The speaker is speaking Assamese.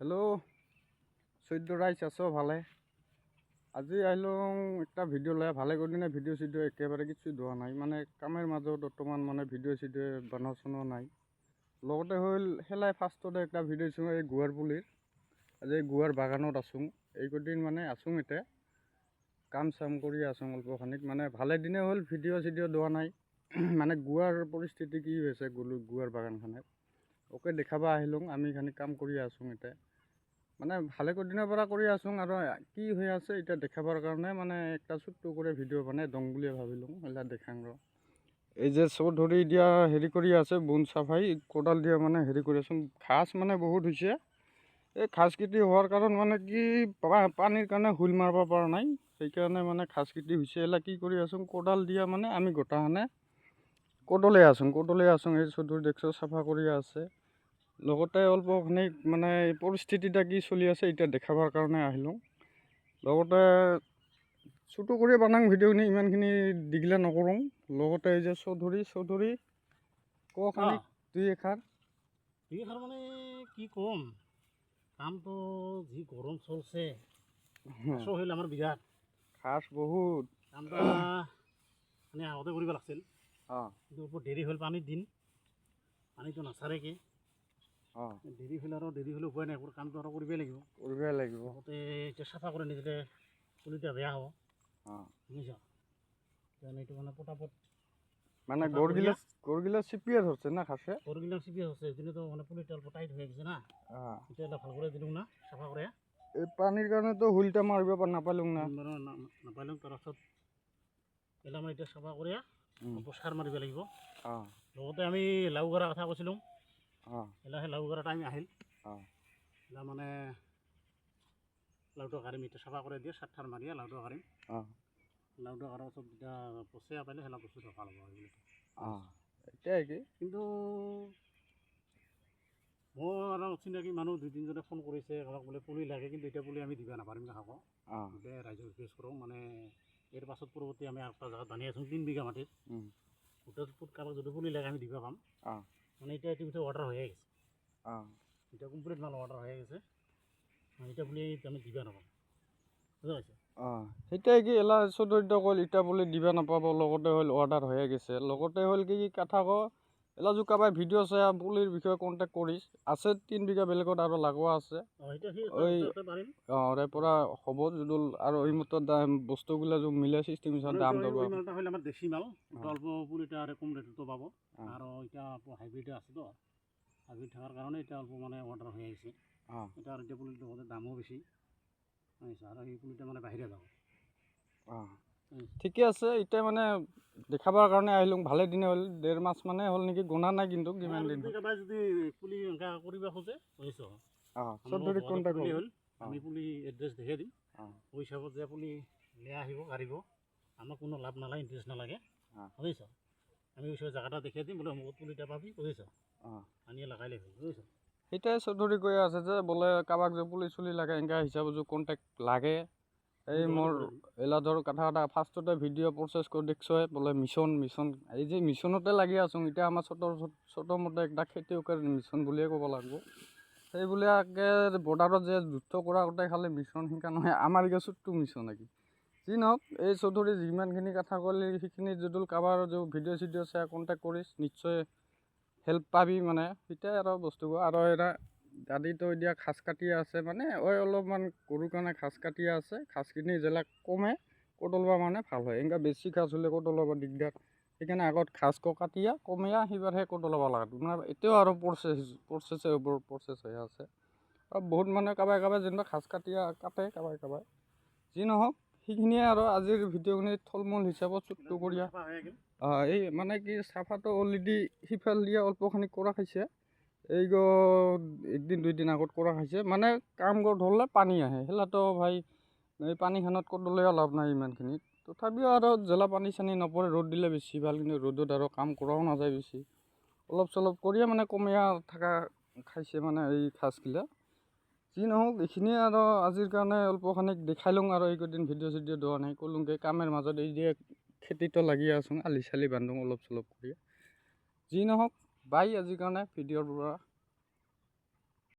হেল্ল' চৈধ্য ৰাইজ আছো ভালে। আজি আহিলোঁ একটা ভিডিঅ' লৈ ভালে কৰি দিনে ভিডিঅ' চিডিঅ' একেবাৰে কিছু ধোৱা নাই, মানে কামেৰ মাজত বৰ্তমান মানে ভিডিঅ' চিডিঅ' বনোৱা চনোৱা নাই। লগতে হ'ল সেলাই ফাৰ্ষ্টতে একটা ভিডিঅ' দিছোঁ এই গুৱাৰ পুলিৰ। আজি এই গুৱাৰ বাগানত আছোঁ, এইকেইদিন মানে আছোঁ এতিয়া কাম চাম কৰি আছোঁ অল্পখানিক, মানে ভালে দিনে হ'ল ভিডিঅ' চিডিঅ' দোৱা নাই। মানে গুৱাৰ পৰিস্থিতি কি হৈছে গুৱাৰ বাগানখনত ওকে দেখাব আহিলোঁ। আমি খানি কাম কৰি আছোঁ এতিয়া, মানে ভালে দিনৰ পৰা কৰি আছোঁ আৰু কি হৈ আছে এতিয়া দেখাবৰ কাৰণে মানে একটা ছোট্ট কৰে ভিডিঅ' বনাই দং বুলি ভাবিলোঁ, এলা দেখাং ৰ। এই যে চৌধুৰী দিয়া হেৰি কৰি আছে বন চাফাই কোদাল দিয়া মানে হেৰি কৰি আছোঁ। ঘাস মানে বহুত হৈছে, এই ঘাস খেতি হোৱাৰ কাৰণ মানে কি পানীৰ কাৰণে হুল মাৰিব পৰা নাই, সেইকাৰণে মানে ঘাস খেতি হৈছে। এলা কি কৰি আছোঁ কোদাল দিয়া মানে আমি গোটাখানে কোদলে আছোঁ এই চৌধুৰী দেখছো চাফা কৰি আছে। লগতে অল্পখানি মানে পৰিস্থিতিটা কি চলি আছে এতিয়া দেখাবৰ কাৰণে আহিলোঁ। লগতে ছোটো কৰি বনাং ভিডিঅ'খিনি, ইমানখিনি দীঘলা নকৰোঁ। লগতে এই যে চৌধুৰী কখানি দুই এষাৰ মানে কি কম, কামটো যি গৰম চলছে হইল আমাৰ বিৰাট ঘাস বহুত কামটা মানে আগতে কৰিব লাগছিল, কিন্তু ওপৰত দেৰি হ'ল পানীৰ দিন, পানীটো নাচাৰে কি দেৰি হ'লে উপায় নাই, কামটো আৰু কৰিবই লাগিব। আগতে এতিয়া চাফা কৰি নিদিলে পুলিটা বেয়া হ'ব, বুজিছ? এইটো মানে পটাপট মানে গড়গিলা চিপিয়ে ধরছে না ঘাসে, গড়গিলা চিপিয়ে ধরছে, এদিনে তো মানে পুলিটা অল্প টাইট হয়ে গেছে না, এটা এটা ভাল করে দিলুম না সাফা করে। এই পানির কারণে তো হুলটা মারবে নাপাইলুম না, নাপাইলুম। তাৰপাছত এলা মানে এতিয়া চাফা কৰি সাৰ মাৰিব লাগিব। লগতে আমি লাউ গড়া কথা কৈছিলোঁ, এলা সেই লাউ গড়াটা আমি আহিল এলা মানে লাউটো কাঢ়িম, এতিয়া চাফা কৰি দিয়ে সাৰ ঠাৰ মাৰিয়া লাউটো কাঢ়িম। লাউটো কাঢ়াৰ পাছত যেতিয়া পচে পাইলে সেলা বস্তুটো ভাল হ'ব এটাই কি। কিন্তু মোৰ আৰু চিনাকি মানুহ দুই তিনিজনে ফোন কৰিছে, আমাক বোলে পুলি লাগে, কিন্তু এতিয়া পুলি আমি দিব নাপাৰিম কাকো, গোটেই ৰাইজক ৰিকুৱেষ্ট কৰোঁ। মানে ইয়াৰ পাছত পৰৱৰ্তী আমি আৰু এটা জেগাত বানি আছোঁ 3 বিঘা মাটিত, গোটেই কাৰোবাক যদি পুলি লাগে আমি দিব পাম। মানে এতিয়া ইতিমধ্যে অৰ্ডাৰ হৈয়ে গেছে, এতিয়া কমপ্লিট মাল অৰ্ডাৰ হৈয়ে গেছে, এতিয়া পুলি আমি দিব নাপাম, বুজা পাইছে? সেইটাই কি এলা চৌধুৰীটো কল ইটা পুলি দিবা নাপাব, লগতে হ'ল অৰ্ডাৰ হৈয়ে গেছে। লগতে হ'ল কি কথা ক এলা জো কাবাই ভিডিঅ' চাই পুলিৰ বিষয়ে কণ্টেক্ট কৰিছ আছে 3 বিঘা বেলেগত আৰু লাগোৱা আছে, তাৰে পৰা হ'ব যদুল আৰু এই মতো বস্তুগুলা যে মিলে চিষ্টেম হিচাপে দাম দৰ মালটা হইলে আমার দেশি মাল, অল্প পুলিটা আর কম রেটতো পাবো, আর এটা হাইব্রিড আছে তো, হাইব্রিড থাকার কারণে এটা অল্প মানে অর্ডার হয়ে গেছে। এটা আর এটা পুলিটা দামও বেশি, আর এই পুলিটা মানে বাহিরে যাব। ঠিকে আছে, এতিয়া মানে দেখাবার কাৰণে আহিলোঁ। ভালে দিনে হ'ল 1.5 মাস মানে হ'ল নেকি, গুণা নাই কিন্তু কিমান দিন যদি পুলি এনেকা কৰিব খোজে বুজিছ, চৌধুৰীক কণ্টেক্ট হ'ল আমি পুলি এড্ৰেছ দেখাই দিম, ওই হিসাবত যে পুলি নিয়ে আহিব গাড়িব, আমার কোনো লাভ নালাগে, ইন্টারেস্ট নালাগে, বুঝিছ? আমি ওই সব জায়গাটা দেখিয়ে দিম, বলে অমুক পুলিটা পাবি, বুঝিছ? আনিয়ে লাগাইলে হ'ল, বুঝিছ? সেইটাই চৌধুৰী কৈ আছে যে বোলে কাৰোবাক যে পুলি চুলি লাগে এনেকা হিচাপত যে কণ্টেক্ট লাগে। এই মোর এলা ধর কথা এটা ফার্স্টতে ভিডিও প্রসেস করে দেখছয় বলে মিশন এই যে মিশনতে লাগি আছো, এটা আমার ছোট মোটো একটা খেতিয়কের মিশন বুলিয়ে ক'ব লাগব। সেইবুলিয়াকে বর্ডারত যে যুদ্ধ করা গোটাই খালি মিশন শিকা নহয়, আমার ইয়ে ছোট্ট মিশন নাকি যি নহওক। এই চৌধুৰী যিমানখিনি কথা ক'লে সেইখিনি যদি কাৰোবাৰ যে ভিডিঅ' চিডিঅ' চাই কণ্টেক্ট কৰিছ নিশ্চয় হেল্প পাবি, মানে সেইটাই আৰু বস্তুবোৰ। আৰু এটা দাদিটো এতিয়া ঘাস কাটি আছে, মানে অলপমান গৰুৰ কাৰণে ঘাস কাটি আছে, ঘাসখিনি যেলা কমে কোদলবা মানে ভাল হয়, এনেকা বেছি ঘাস হ'লে কোদলবা দিগদাৰ, সেইকাৰণে আগত ঘাস কাটিয়া কমিয়া সিবাৰহে কোদলব লাগে। মানে এতিয়াও আৰু প্ৰচেছ হৈ আছে, আৰু বহুত মানে কাবাই যেনিবা ঘাস কাটিয়া কাটে কাবাই যি নহওক। সেইখিনিয়ে আৰু আজিৰ ভিডিঅ'খিনি থলমূল হিচাপত ছোট্ট কৰিয়া এই মানে কি চাফাটো অলৰেডি সিফাল দিয়া অল্পখানি কৰা খাইছে, এই একদিন 2 দিন আগত কৰা খাইছে। মানে কাম ধৰলে পানী আহে, সেলাতো ভাই এই পানীখানত ক'দলেও লাভ নাই ইমানখিনি, তথাপিও আৰু জেলা পানী চানী নপৰে, ৰ'দ দিলে বেছি ভাল, কিন্তু ৰ'দত আৰু কাম কৰাও নাযায় বেছি, অলপ চলপ কৰিয়ে মানে কমীয়া থকা খাইছে মানে এই ঘাসগিলা। যি নহওক এইখিনিয়ে আৰু আজিৰ কাৰণে অল্পখানিক দেখাই লওঁ, আৰু এইকেইদিন ভিডিঅ' চিডিঅ' দিয়া নাই ক'লোঁগে কামের মাজত এই যে খেতিটো লাগি আছোঁ, আলি চালি বান্ধোঁ অলপ চলপ কৰি। যি নহওক বাই আজিৰ কাৰণে ভিডিঅ'ৰ পৰা।